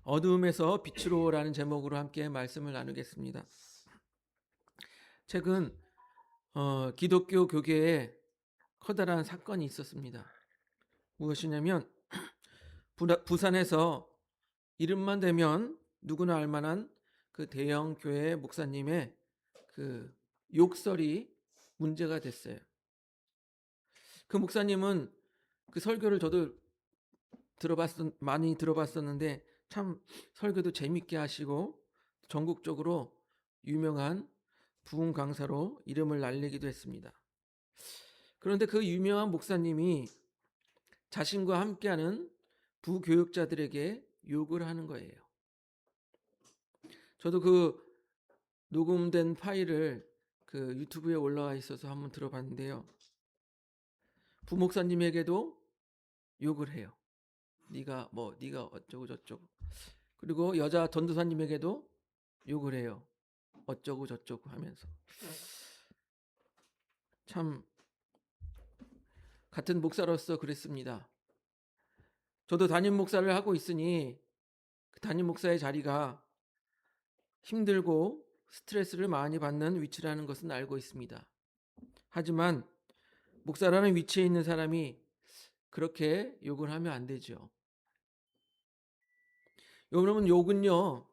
어두움에서 빛으로라는 제목으로 함께 말씀을 나누겠습니다. 최근 기독교 교계에 커다란 사건이 있었습니다. 무엇이냐면 부산에서 이름만 대면 누구나 알 만한 그 대형 교회 목사님의 그 욕설이 문제가 됐어요. 그 목사님은 그 설교를 저도 많이 들어봤었는데 참 설교도 재밌게 하시고 전국적으로 유명한 부흥 강사로 이름을 날리기도 했습니다. 그런데 그 유명한 목사님이 자신과 함께하는 부교육자들에게 욕을 하는 거예요. 저도 그 녹음된 파일을 그 유튜브에 올라와 있어서 한번 들어봤는데요. 부목사님에게도 욕을 해요. 네가 어쩌고 저쩌고. 그리고 여자 전도사님에게도 욕을 해요. 어쩌고 저쩌고 하면서. 참 같은 목사로서 그랬습니다. 저도 담임 목사를 하고 있으니 그 담임 목사의 자리가 힘들고 스트레스를 많이 받는 위치라는 것은 알고 있습니다. 하지만 목사라는 위치에 있는 사람이 그렇게 욕을 하면 안 되죠. 여러분, 욕은요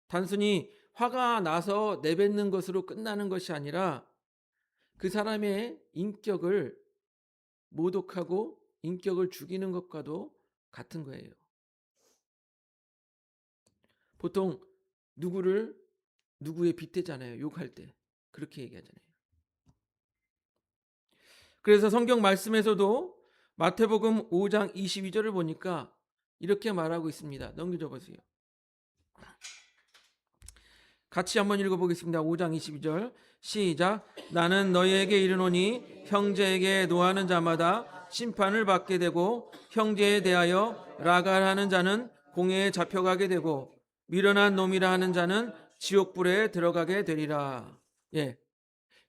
단순히 화가 나서 내뱉는 것으로 끝나는 것이 아니라 그 사람의 인격을 모독하고 인격을 죽이는 것과도 같은 거예요. 보통 누구에 빗대잖아요. 욕할 때 그렇게 얘기하잖아요. 그래서 성경 말씀에서도 마태복음 5장 22절을 보니까 이렇게 말하고 있습니다. 넘겨줘 보세요. 같이 한번 읽어보겠습니다. 5장 22절 시작. 나는 너희에게 이르노니 형제에게 노하는 자마다 심판을 받게 되고 형제에 대하여 라갈하는 자는 공회에 잡혀가게 되고 미련한 놈이라 하는 자는 지옥불에 들어가게 되리라. 예,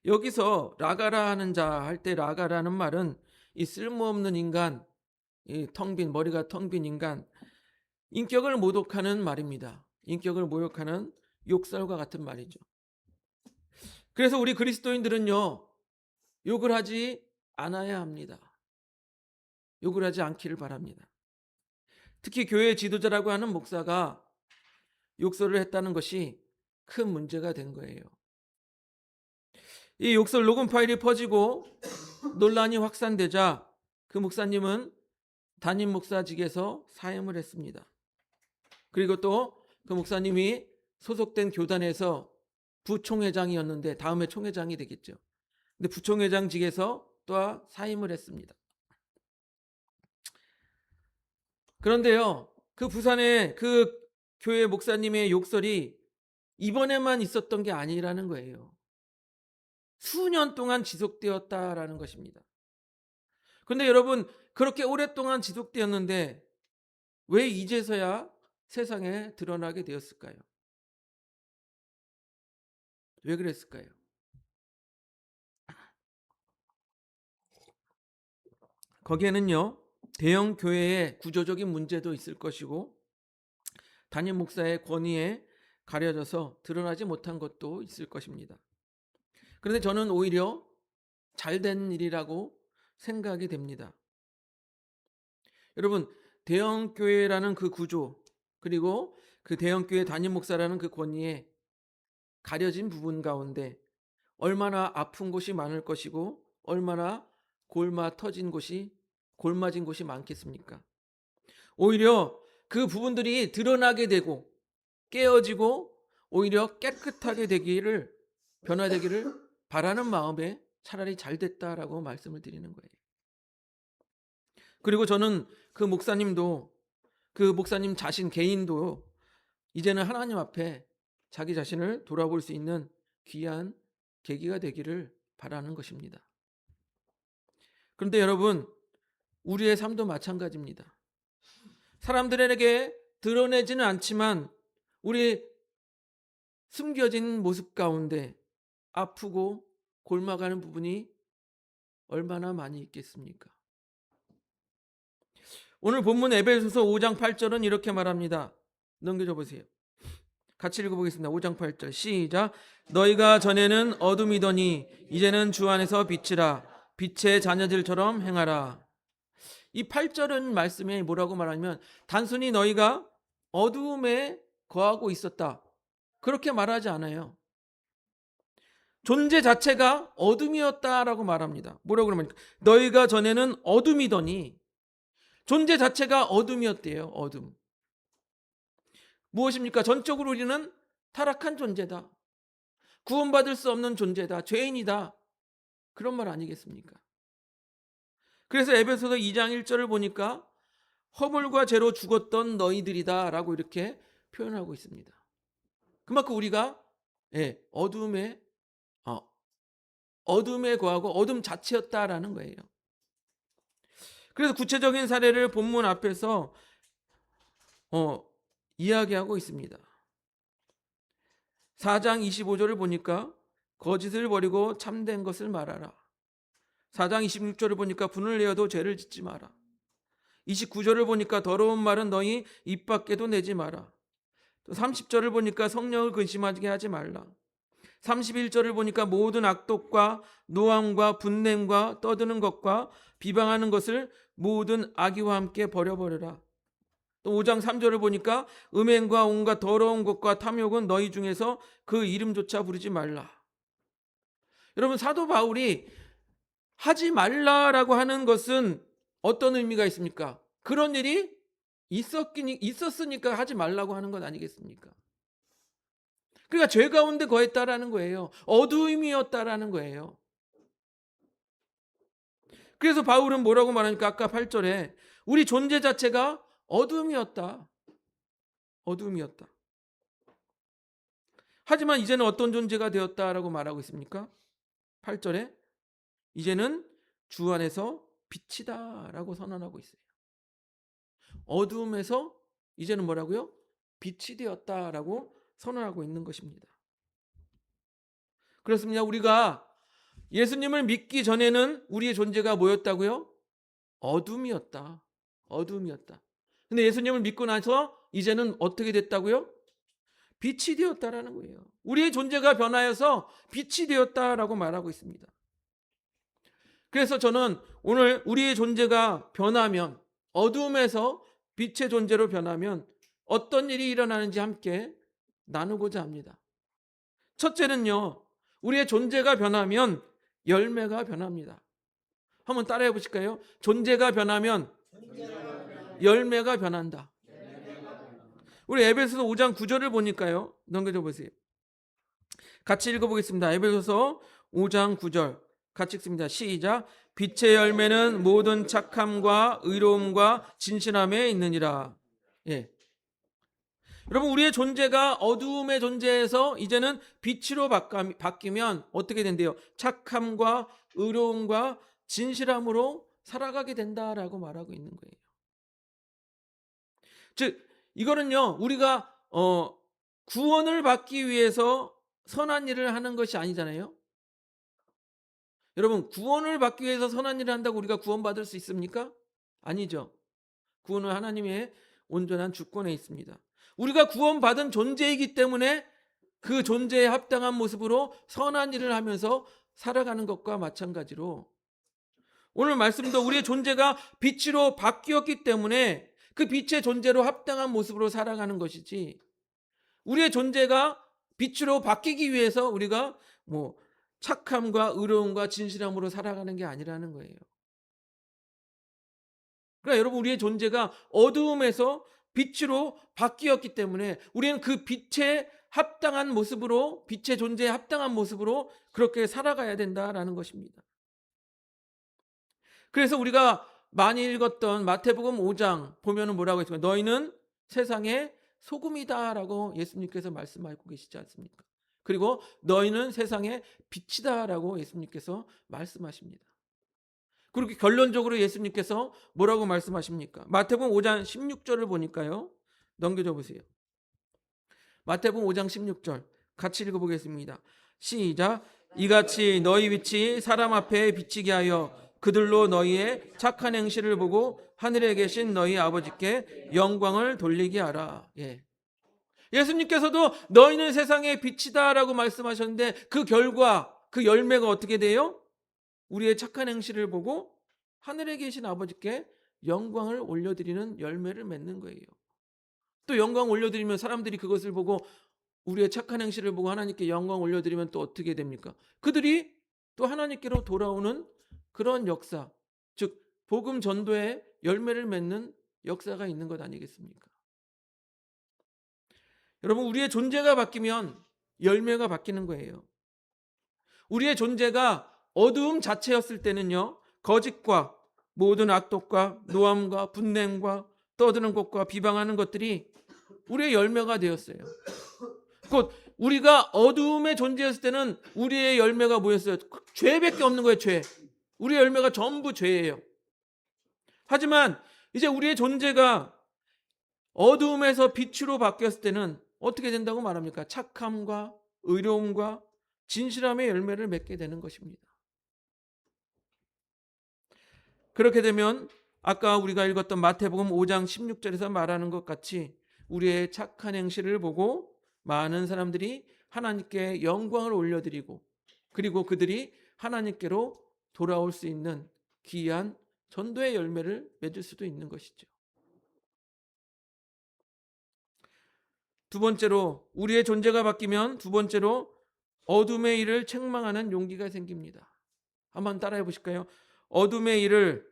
여기서 라가라 하는 자 할 때 라가라는 말은 이 쓸모없는 인간, 이 머리가 텅 빈 인간, 인격을 모독하는 말입니다. 인격을 모욕하는 욕설과 같은 말이죠. 그래서 우리 그리스도인들은요, 욕을 하지 않아야 합니다. 욕을 하지 않기를 바랍니다. 특히 교회 지도자라고 하는 목사가 욕설을 했다는 것이 큰 문제가 된 거예요. 이 욕설 녹음 파일이 퍼지고 논란이 확산되자 그 목사님은 담임 목사직에서 사임을 했습니다. 그리고 또 그 목사님이 소속된 교단에서 부총회장이었는데 다음에 총회장이 되겠죠. 근데 부총회장직에서 또 사임을 했습니다. 그런데요, 그 부산의 그 교회 목사님의 욕설이 이번에만 있었던 게 아니라는 거예요. 수년 동안 지속되었다라는 것입니다. 그런데 여러분, 그렇게 오랫동안 지속되었는데 왜 이제서야 세상에 드러나게 되었을까요? 왜 그랬을까요? 거기에는요, 대형 교회의 구조적인 문제도 있을 것이고 담임 목사의 권위에 가려져서 드러나지 못한 것도 있을 것입니다. 그런데 저는 오히려 잘된 일이라고 생각이 됩니다. 여러분, 대형 교회라는 그 구조, 그리고 그 대형 교회 담임 목사라는 그 권위에 가려진 부분 가운데 얼마나 아픈 곳이 많을 것이고 얼마나 골마진 곳이 많겠습니까? 오히려 그 부분들이 드러나게 되고 깨어지고 오히려 깨끗하게 변화되기를 바라는 마음에 차라리 잘 됐다라고 말씀을 드리는 거예요. 그리고 저는 그 목사님 자신 개인도 이제는 하나님 앞에 자기 자신을 돌아볼 수 있는 귀한 계기가 되기를 바라는 것입니다. 그런데 여러분, 우리의 삶도 마찬가지입니다. 사람들에게 드러내지는 않지만 우리 숨겨진 모습 가운데 아프고 골마가는 부분이 얼마나 많이 있겠습니까? 오늘 본문 에베소서 5장 8절은 이렇게 말합니다. 넘겨줘 보세요. 같이 읽어보겠습니다. 5장 8절 시작. 너희가 전에는 어둠이더니 이제는 주 안에서 빛이라. 빛의 자녀들처럼 행하라. 이 8절은 말씀에 뭐라고 말하냐면 단순히 너희가 어두움에 거하고 있었다, 그렇게 말하지 않아요. 존재 자체가 어둠이었다라고 말합니다. 뭐라고 그러면 너희가 전에는 어둠이더니, 존재 자체가 어둠이었대요. 어둠. 무엇입니까? 전적으로 우리는 타락한 존재다, 구원받을 수 없는 존재다, 죄인이다, 그런 말 아니겠습니까? 그래서 에베소서 2장 1절을 보니까 허물과 죄로 죽었던 너희들이다 라고 이렇게 표현하고 있습니다. 그만큼 우리가 어둠에 거하고 어둠 자체였다라는 거예요. 그래서 구체적인 사례를 본문 앞에서 이야기하고 있습니다. 4장 25절을 보니까 거짓을 버리고 참된 것을 말하라. 4장 26절을 보니까 분을 내어도 죄를 짓지 마라. 29절을 보니까 더러운 말은 너희 입 밖에도 내지 마라. 또 30절을 보니까 성령을 근심하게 하지 말라. 31절을 보니까 모든 악독과 노함과 분냄과 떠드는 것과 비방하는 것을 모든 악의와 함께 버려버려라. 또 5장 3절을 보니까 음행과 온갖 더러운 것과 탐욕은 너희 중에서 그 이름조차 부르지 말라. 여러분, 사도 바울이 하지 말라라고 하는 것은 어떤 의미가 있습니까? 그런 일이 있었으니까 하지 말라고 하는 것 아니겠습니까? 그러니까 죄 가운데 거했다라는 거예요. 어두움이었다라는 거예요. 그래서 바울은 뭐라고 말하니까 아까 8절에 우리 존재 자체가 어두움이었다. 어두움이었다. 하지만 이제는 어떤 존재가 되었다라고 말하고 있습니까? 8절에 이제는 주 안에서 빛이다라고 선언하고 있어요. 어두움에서 이제는 뭐라고요? 빛이 되었다라고 선언하고 있는 것입니다. 그렇습니다. 우리가 예수님을 믿기 전에는 우리의 존재가 뭐였다고요? 어둠이었다. 어둠이었다. 근데 예수님을 믿고 나서 이제는 어떻게 됐다고요? 빛이 되었다라는 거예요. 우리의 존재가 변하여서 빛이 되었다라고 말하고 있습니다. 그래서 저는 오늘 우리의 존재가 변하면, 어두움에서 빛의 존재로 변하면 어떤 일이 일어나는지 함께 나누고자 합니다. 첫째는요, 우리의 존재가 변하면 열매가 변합니다. 한번 따라해 보실까요? 존재가 변하면 열매가 변한다. 우리 에베소서 5장 9절을 보니까요, 넘겨줘 보세요. 같이 읽어보겠습니다. 에베소서 5장 9절 같이 읽습니다. 시작. 빛의 열매는 모든 착함과 의로움과 진실함에 있느니라. 여러분, 우리의 존재가 어두움의 존재에서 이제는 빛으로 바뀌면 어떻게 된대요? 착함과 의로움과 진실함으로 살아가게 된다라고 말하고 있는 거예요. 즉, 이거는요, 우리가 구원을 받기 위해서 선한 일을 하는 것이 아니잖아요. 여러분, 구원을 받기 위해서 선한 일을 한다고 우리가 구원받을 수 있습니까? 아니죠. 구원은 하나님의 온전한 주권에 있습니다. 우리가 구원받은 존재이기 때문에 그 존재에 합당한 모습으로 선한 일을 하면서 살아가는 것과 마찬가지로 오늘 말씀도 우리의 존재가 빛으로 바뀌었기 때문에 그 빛의 존재로 합당한 모습으로 살아가는 것이지, 우리의 존재가 빛으로 바뀌기 위해서 우리가 착함과 의로움과 진실함으로 살아가는 게 아니라는 거예요. 그러니까 여러분, 우리의 존재가 어두움에서 빛으로 바뀌었기 때문에 우리는 그 빛에 합당한 모습으로, 빛의 존재에 합당한 모습으로 그렇게 살아가야 된다라는 것입니다. 그래서 우리가 많이 읽었던 마태복음 5장 보면은 뭐라고 했습니까? 너희는 세상의 소금이다라고 예수님께서 말씀하고 계시지 않습니까? 그리고 너희는 세상의 빛이다라고 예수님께서 말씀하십니다. 그렇게 결론적으로 예수님께서 뭐라고 말씀하십니까? 마태복음 5장 16절을 보니까요, 넘겨줘 보세요. 마태복음 5장 16절 같이 읽어보겠습니다. 시작. 이같이 너희 빛이 사람 앞에 비치게 하여 그들로 너희의 착한 행실을 보고 하늘에 계신 너희 아버지께 영광을 돌리게 하라. 예수님께서도 너희는 세상의 빛이다라고 말씀하셨는데 그 결과, 그 열매가 어떻게 돼요? 우리의 착한 행실을 보고 하늘에 계신 아버지께 영광을 올려드리는 열매를 맺는 거예요. 또 영광 올려드리면 사람들이 그것을 보고 우리의 착한 행실을 보고 하나님께 영광 올려드리면 또 어떻게 됩니까? 그들이 또 하나님께로 돌아오는 그런 역사, 즉 복음 전도의 열매를 맺는 역사가 있는 것 아니겠습니까? 여러분, 우리의 존재가 바뀌면 열매가 바뀌는 거예요. 우리의 존재가 어두움 자체였을 때는요, 거짓과 모든 악독과 노함과 분냄과 떠드는 것과 비방하는 것들이 우리의 열매가 되었어요. 곧 우리가 어두움의 존재였을 때는 우리의 열매가 뭐였어요? 죄밖에 없는 거예요. 죄. 우리의 열매가 전부 죄예요. 하지만 이제 우리의 존재가 어두움에서 빛으로 바뀌었을 때는 어떻게 된다고 말합니까? 착함과 의로움과 진실함의 열매를 맺게 되는 것입니다. 그렇게 되면 아까 우리가 읽었던 마태복음 5장 16절에서 말하는 것 같이 우리의 착한 행실을 보고 많은 사람들이 하나님께 영광을 올려드리고 그리고 그들이 하나님께로 돌아올 수 있는 귀한 전도의 열매를 맺을 수도 있는 것이죠. 두 번째로 우리의 존재가 바뀌면 두 번째로 어둠의 일을 책망하는 용기가 생깁니다. 한번 따라해 보실까요? 어둠의 일을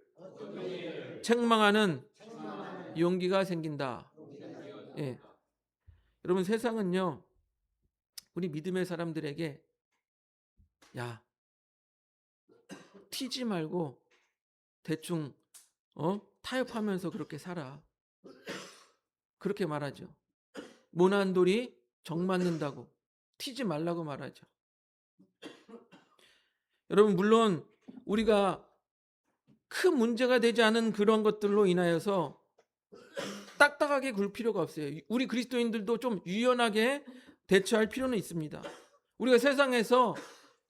책망하는 용기가 생긴다. 예. 여러분, 세상은요, 우리 믿음의 사람들에게 야, 튀지 말고 대충 타협하면서 그렇게 살아. 그렇게 말하죠. 모난 돌이 정 맞는다고 튀지 말라고 말하죠. 여러분, 물론 우리가 큰 문제가 되지 않은 그런 것들로 인하여서 딱딱하게 굴 필요가 없어요. 우리 그리스도인들도 좀 유연하게 대처할 필요는 있습니다. 우리가 세상에서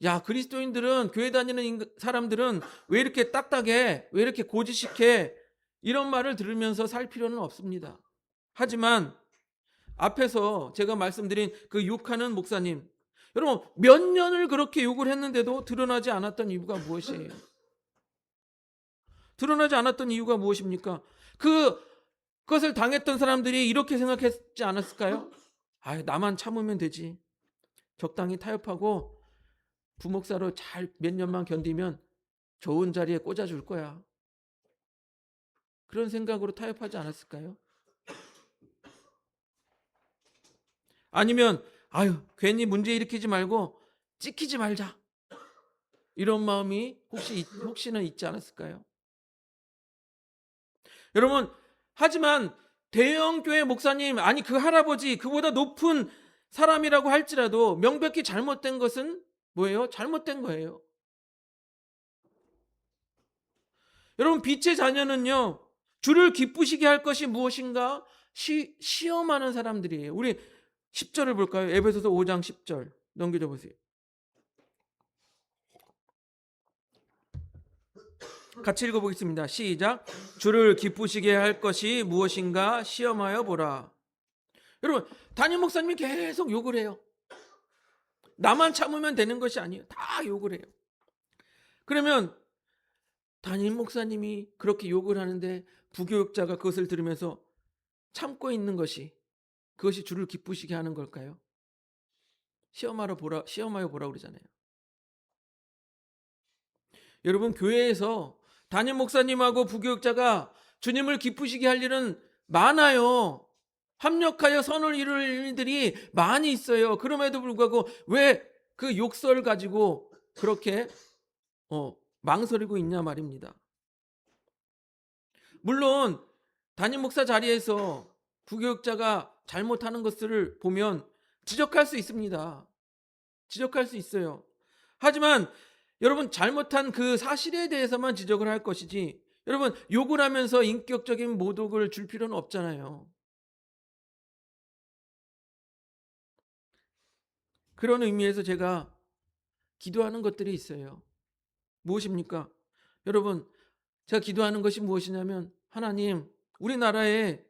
야, 그리스도인들은 교회 다니는 사람들은 왜 이렇게 딱딱해? 왜 이렇게 고지식해? 이런 말을 들으면서 살 필요는 없습니다. 하지만 앞에서 제가 말씀드린 그 욕하는 목사님, 여러분 몇 년을 그렇게 욕을 했는데도 드러나지 않았던 이유가 무엇이에요? 드러나지 않았던 이유가 무엇입니까? 그것을 당했던 사람들이 이렇게 생각했지 않았을까요? 아, 나만 참으면 되지. 적당히 타협하고 부목사로 잘 몇 년만 견디면 좋은 자리에 꽂아줄 거야. 그런 생각으로 타협하지 않았을까요? 아니면 아유, 괜히 문제 일으키지 말고 찍히지 말자. 이런 마음이 혹시는 있지 않았을까요? 여러분, 하지만 대형교회 목사님, 아니 그 할아버지, 그보다 높은 사람이라고 할지라도 명백히 잘못된 것은 뭐예요? 잘못된 거예요. 여러분, 빛의 자녀는요, 주를 기쁘시게 할 것이 무엇인가 시험하는 사람들이에요. 우리 10절을 볼까요? 에베소서 5장 10절 넘겨줘 보세요. 같이 읽어보겠습니다. 시작. 주를 기쁘시게 할 것이 무엇인가 시험하여 보라. 여러분, 담임 목사님이 계속 욕을 해요. 나만 참으면 되는 것이 아니에요. 다 욕을 해요. 그러면 담임 목사님이 그렇게 욕을 하는데 부교육자가 그것을 들으면서 참고 있는 그것이 주를 기쁘시게 하는 걸까요? 시험하여 보라 그러잖아요. 여러분, 교회에서 담임 목사님하고 부교육자가 주님을 기쁘시게 할 일은 많아요. 합력하여 선을 이룰 일들이 많이 있어요. 그럼에도 불구하고 왜 그 욕설 가지고 그렇게 망설이고 있냐 말입니다. 물론 담임 목사 자리에서 부교육자가 잘못하는 것을 보면 지적할 수 있습니다. 지적할 수 있어요. 하지만 여러분, 잘못한 그 사실에 대해서만 지적을 할 것이지 여러분 욕을 하면서 인격적인 모독을 줄 필요는 없잖아요. 그런 의미에서 제가 기도하는 것들이 있어요. 무엇입니까? 여러분, 제가 기도하는 것이 무엇이냐면 하나님, 우리나라에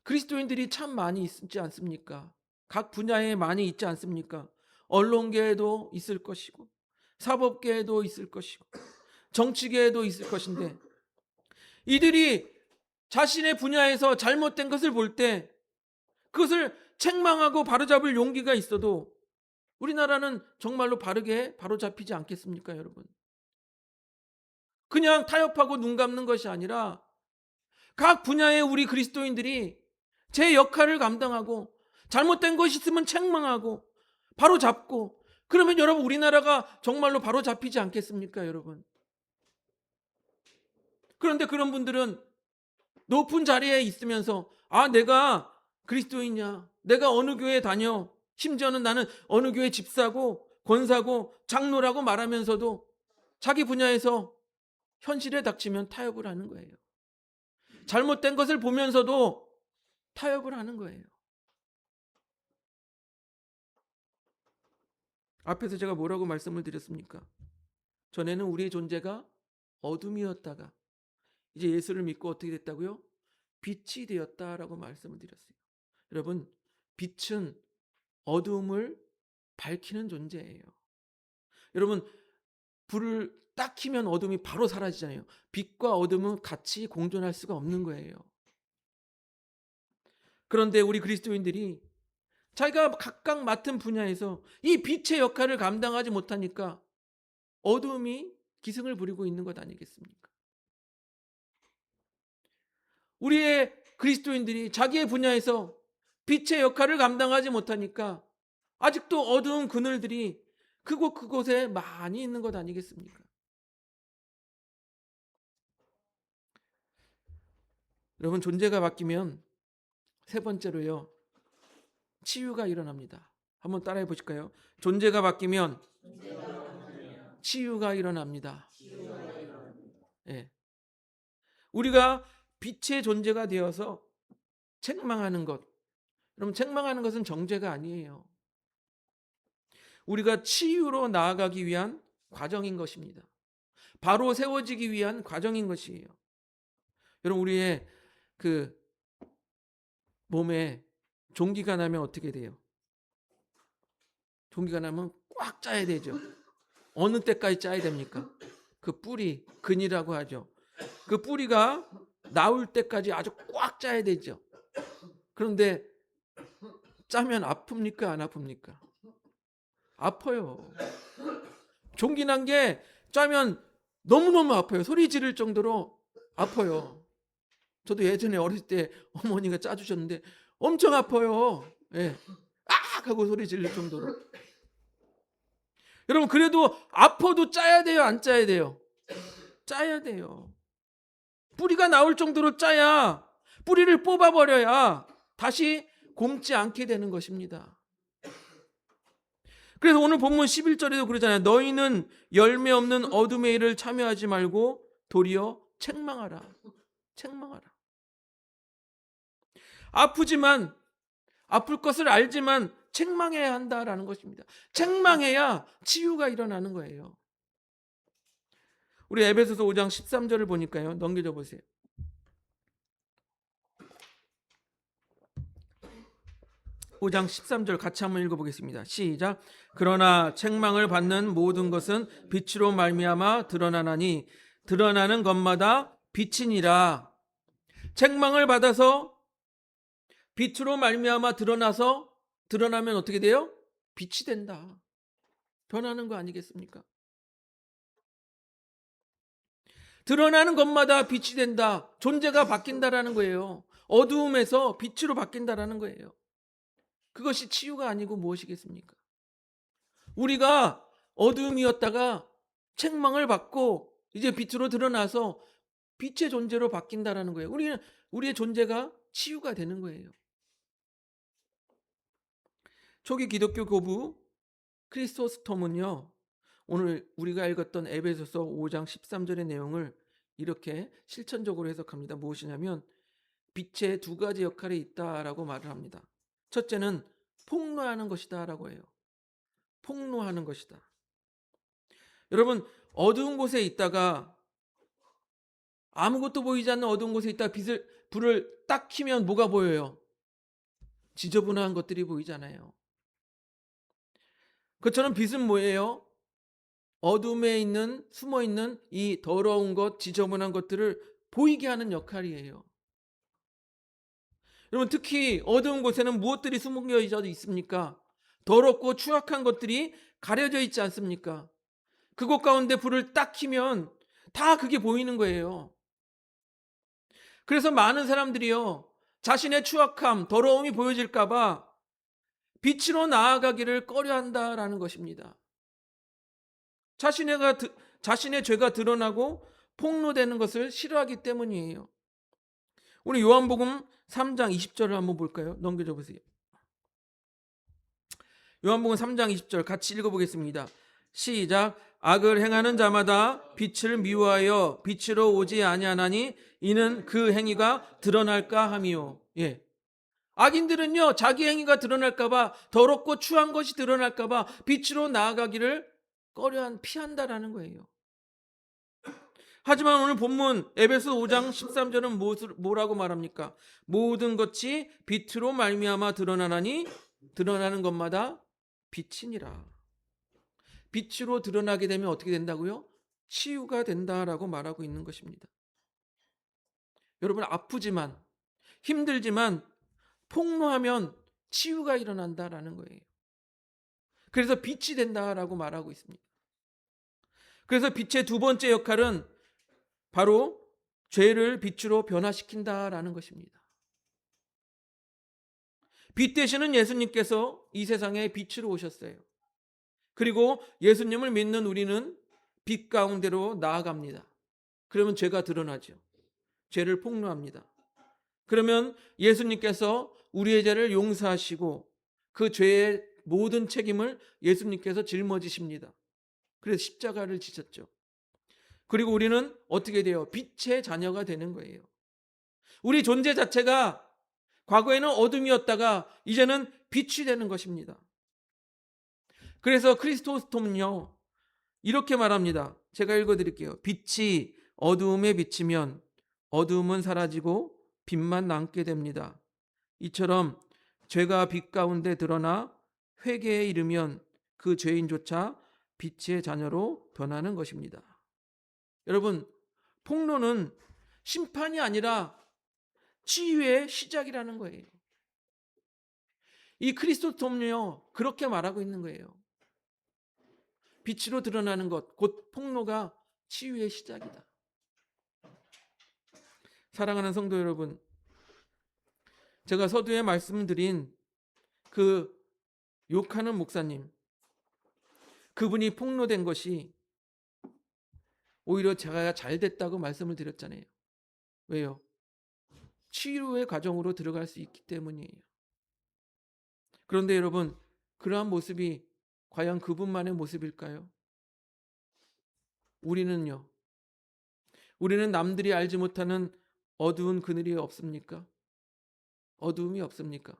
그리스도인들이 참 많이 있지 않습니까? 각 분야에 많이 있지 않습니까? 언론계에도 있을 것이고 사법계에도 있을 것이고 정치계에도 있을 것인데, 이들이 자신의 분야에서 잘못된 것을 볼 때 그것을 책망하고 바로잡을 용기가 있어도 우리나라는 정말로 바르게 바로잡히지 않겠습니까, 여러분? 그냥 타협하고 눈 감는 것이 아니라 각 분야의 우리 그리스도인들이 제 역할을 감당하고 잘못된 것이 있으면 책망하고 바로잡고, 그러면 여러분 우리나라가 정말로 바로잡히지 않겠습니까, 여러분? 그런데 그런 분들은 높은 자리에 있으면서 내가 그리스도인이야, 내가 어느 교회 다녀, 심지어는 나는 어느 교회 집사고 권사고 장로라고 말하면서도 자기 분야에서 현실에 닥치면 타협을 하는 거예요. 잘못된 것을 보면서도 타협을 하는 거예요. 앞에서 제가 뭐라고 말씀을 드렸습니까? 전에는 우리의 존재가 어둠이었다가 이제 예수를 믿고 어떻게 됐다고요? 빛이 되었다라고 말씀을 드렸어요. 여러분, 빛은 어둠을 밝히는 존재예요. 여러분, 불을 딱 켜면 어둠이 바로 사라지잖아요. 빛과 어둠은 같이 공존할 수가 없는 거예요. 그런데 우리 그리스도인들이 자기가 각각 맡은 분야에서 이 빛의 역할을 감당하지 못하니까 어둠이 기승을 부리고 있는 것 아니겠습니까? 우리의 그리스도인들이 자기의 분야에서 빛의 역할을 감당하지 못하니까 아직도 어두운 그늘들이 그곳에 많이 있는 것 아니겠습니까? 여러분, 존재가 바뀌면 세 번째로요, 치유가 일어납니다. 한번 따라해 보실까요? 존재가 바뀌면 치유가 일어납니다. 예. 우리가 빛의 존재가 되어서 책망하는 것, 여러분, 책망하는 것은 정죄가 아니에요. 우리가 치유로 나아가기 위한 과정인 것입니다. 바로 세워지기 위한 과정인 것이에요. 여러분, 우리의 그 몸에 종기가 나면 어떻게 돼요? 종기가 나면 꽉 짜야 되죠. 어느 때까지 짜야 됩니까? 그 뿌리, 근이라고 하죠. 그 뿌리가 나올 때까지 아주 꽉 짜야 되죠. 그런데 짜면 아픕니까, 안 아픕니까? 아파요. 종기 난 게 짜면 너무너무 아파요. 소리 지를 정도로 아파요. 저도 예전에 어릴 때 어머니가 짜주셨는데 엄청 아파요. 예. 악! 하고 소리 지를 정도로. 여러분, 그래도 아파도 짜야 돼요, 안 짜야 돼요? 짜야 돼요. 뿌리가 나올 정도로 짜야, 뿌리를 뽑아버려야 다시 곪지 않게 되는 것입니다. 그래서 오늘 본문 11절에도 그러잖아요. 너희는 열매 없는 어둠의 일을 참여하지 말고 도리어 책망하라. 책망하라. 아프지만, 아플 것을 알지만 책망해야 한다라는 것입니다. 책망해야 치유가 일어나는 거예요. 우리 에베소서 5장 13절을 보니까요. 넘겨줘 보세요. 5장 13절 같이 한번 읽어보겠습니다. 시작. 그러나 책망을 받는 모든 것은 빛으로 말미암아 드러나나니 드러나는 것마다 빛이니라. 책망을 받아서 빛으로 말미암아 드러나면 어떻게 돼요? 빛이 된다. 변하는 거 아니겠습니까? 드러나는 것마다 빛이 된다. 존재가 바뀐다라는 거예요. 어두움에서 빛으로 바뀐다라는 거예요. 그것이 치유가 아니고 무엇이겠습니까? 우리가 어두움이었다가 책망을 받고 이제 빛으로 드러나서 빛의 존재로 바뀐다라는 거예요. 우리의 존재가 치유가 되는 거예요. 초기 기독교 교부 크리소스톰은요, 오늘 우리가 읽었던 에베소서 5장 13절의 내용을 이렇게 실천적으로 해석합니다. 무엇이냐면 빛의 두 가지 역할이 있다라고 말을 합니다. 첫째는 폭로하는 것이다 라고 해요. 폭로하는 것이다. 여러분, 어두운 곳에 있다가, 아무것도 보이지 않는 어두운 곳에 있다가 불을 딱 켜면 뭐가 보여요? 지저분한 것들이 보이잖아요. 그처럼 빛은 뭐예요? 어둠에 있는, 숨어 있는 이 더러운 것, 지저분한 것들을 보이게 하는 역할이에요. 여러분, 특히 어두운 곳에는 무엇들이 숨겨 있습니까? 더럽고 추악한 것들이 가려져 있지 않습니까? 그곳 가운데 불을 딱 켜면 다 그게 보이는 거예요. 그래서 많은 사람들이요, 자신의 추악함, 더러움이 보여질까봐 빛으로 나아가기를 꺼려한다라는 것입니다. 자신의 죄가 드러나고 폭로되는 것을 싫어하기 때문이에요. 우리 요한복음 3장 20절을 한번 볼까요? 넘겨줘 보세요. 요한복음 3장 20절 같이 읽어보겠습니다. 시작. 악을 행하는 자마다 빛을 미워하여 빛으로 오지 아니하나니 이는 그 행위가 드러날까 함이요. 예. 악인들은요, 자기 행위가 드러날까봐, 더럽고 추한 것이 드러날까봐 빛으로 나아가기를 피한다라는 거예요. 하지만 오늘 본문 에베소 5장 13절은 뭐라고 말합니까? 모든 것이 빛으로 말미암아 드러나나니 드러나는 것마다 빛이니라. 빛으로 드러나게 되면 어떻게 된다고요? 치유가 된다라고 말하고 있는 것입니다. 여러분, 아프지만, 힘들지만 폭로하면 치유가 일어난다라는 거예요. 그래서 빛이 된다라고 말하고 있습니다. 그래서 빛의 두 번째 역할은 바로 죄를 빛으로 변화시킨다라는 것입니다. 빛 되시는 예수님께서 이 세상에 빛으로 오셨어요. 그리고 예수님을 믿는 우리는 빛 가운데로 나아갑니다. 그러면 죄가 드러나죠. 죄를 폭로합니다. 그러면 예수님께서 우리의 죄를 용서하시고 그 죄의 모든 책임을 예수님께서 짊어지십니다. 그래서 십자가를 지셨죠. 그리고 우리는 어떻게 돼요? 빛의 자녀가 되는 거예요. 우리 존재 자체가 과거에는 어둠이었다가 이제는 빛이 되는 것입니다. 그래서 크리스토스톰은요, 이렇게 말합니다. 제가 읽어드릴게요. 빛이 어두움에 비치면 어두움은 사라지고 빛만 남게 됩니다. 이처럼 죄가 빛 가운데 드러나 회개에 이르면 그 죄인조차 빛의 자녀로 변하는 것입니다. 여러분, 폭로는 심판이 아니라 치유의 시작이라는 거예요. 이 크리스토톰은요, 그렇게 말하고 있는 거예요. 빛으로 드러나는 것, 곧 폭로가 치유의 시작이다. 사랑하는 성도 여러분, 제가 서두에 말씀드린 그 욕하는 목사님, 그분이 폭로된 것이 오히려 제가 잘 됐다고 말씀을 드렸잖아요. 왜요? 치유의 과정으로 들어갈 수 있기 때문이에요. 그런데 여러분, 그러한 모습이 과연 그분만의 모습일까요? 우리는요, 우리는 남들이 알지 못하는 어두운 그늘이 없습니까? 어두움이 없습니까?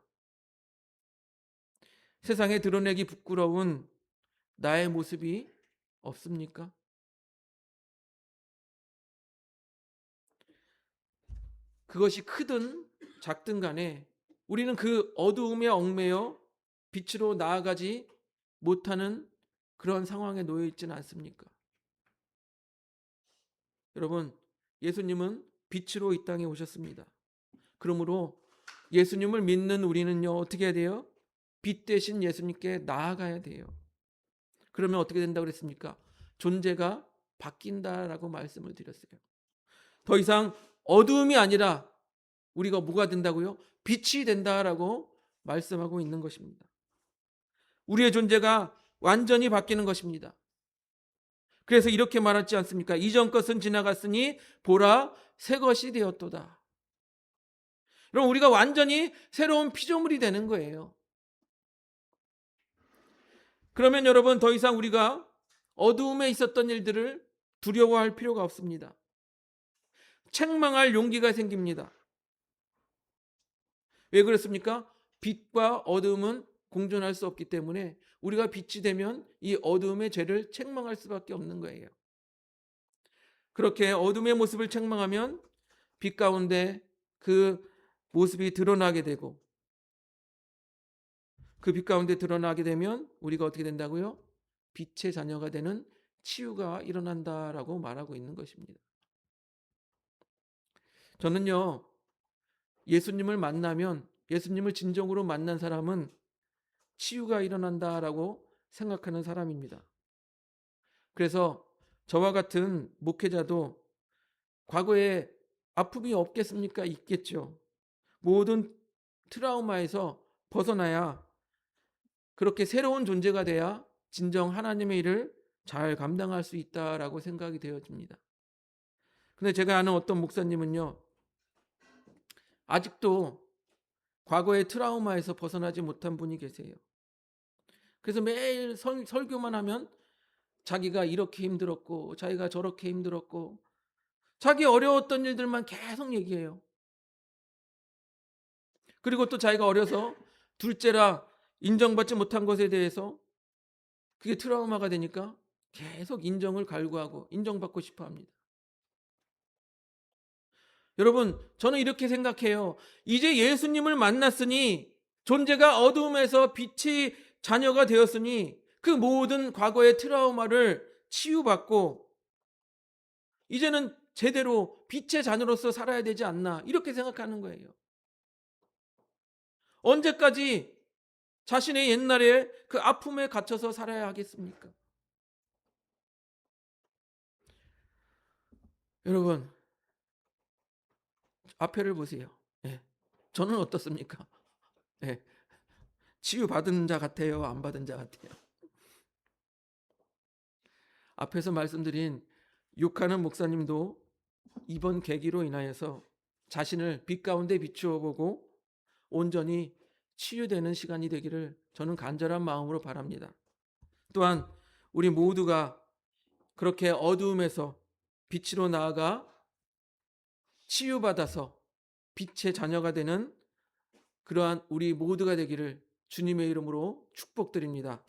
세상에 드러내기 부끄러운 나의 모습이 없습니까? 그것이 크든 작든 간에 우리는 그 어두움에 얽매여 빛으로 나아가지 못하는 그런 상황에 놓여 있지는 않습니까? 여러분, 예수님은 빛으로 이 땅에 오셨습니다. 그러므로 예수님을 믿는 우리는요, 어떻게 해야 돼요? 빛 대신 예수님께 나아가야 돼요. 그러면 어떻게 된다고 그랬습니까? 존재가 바뀐다라고 말씀을 드렸어요. 더 이상 어두움이 아니라 우리가 뭐가 된다고요? 빛이 된다라고 말씀하고 있는 것입니다. 우리의 존재가 완전히 바뀌는 것입니다. 그래서 이렇게 말하지 않습니까? 이전 것은 지나갔으니 보라 새 것이 되었도다. 여러분, 우리가 완전히 새로운 피조물이 되는 거예요. 그러면 여러분, 더 이상 우리가 어두움에 있었던 일들을 두려워할 필요가 없습니다. 책망할 용기가 생깁니다. 왜 그렇습니까? 빛과 어두움은 공존할 수 없기 때문에 우리가 빛이 되면 이 어두움의 죄를 책망할 수밖에 없는 거예요. 그렇게 어둠의 모습을 책망하면 빛 가운데 그 모습이 드러나게 되고 그 빛 가운데 드러나게 되면 우리가 어떻게 된다고요? 빛의 자녀가 되는 치유가 일어난다라고 말하고 있는 것입니다. 저는요, 예수님을 만나면, 예수님을 진정으로 만난 사람은 치유가 일어난다라고 생각하는 사람입니다. 그래서 저와 같은 목회자도 과거에 아픔이 없겠습니까? 있겠죠. 모든 트라우마에서 벗어나야, 그렇게 새로운 존재가 돼야 진정 하나님의 일을 잘 감당할 수 있다라고 생각이 되어집니다. 근데 제가 아는 어떤 목사님은요, 아직도 과거의 트라우마에서 벗어나지 못한 분이 계세요. 그래서 매일 설교만 하면 자기가 이렇게 힘들었고 자기가 저렇게 힘들었고 자기 어려웠던 일들만 계속 얘기해요. 그리고 또 자기가 어려서 둘째라 인정받지 못한 것에 대해서 그게 트라우마가 되니까 계속 인정을 갈구하고 인정받고 싶어 합니다. 여러분, 저는 이렇게 생각해요. 이제 예수님을 만났으니, 존재가 어두움에서 빛의 자녀가 되었으니 그 모든 과거의 트라우마를 치유받고 이제는 제대로 빛의 자녀로서 살아야 되지 않나, 이렇게 생각하는 거예요. 언제까지 자신의 옛날에 그 아픔에 갇혀서 살아야 하겠습니까? 여러분, 앞에를 보세요. 예. 저는 어떻습니까? 예. 치유받은 자 같아요? 안 받은 자 같아요? 앞에서 말씀드린 욕하는 목사님도 이번 계기로 인하여서 자신을 빛 가운데 비추어 보고 온전히 치유되는 시간이 되기를 저는 간절한 마음으로 바랍니다. 또한 우리 모두가 그렇게 어두움에서 빛으로 나아가 치유받아서 빛의 자녀가 되는 그러한 우리 모두가 되기를 주님의 이름으로 축복드립니다.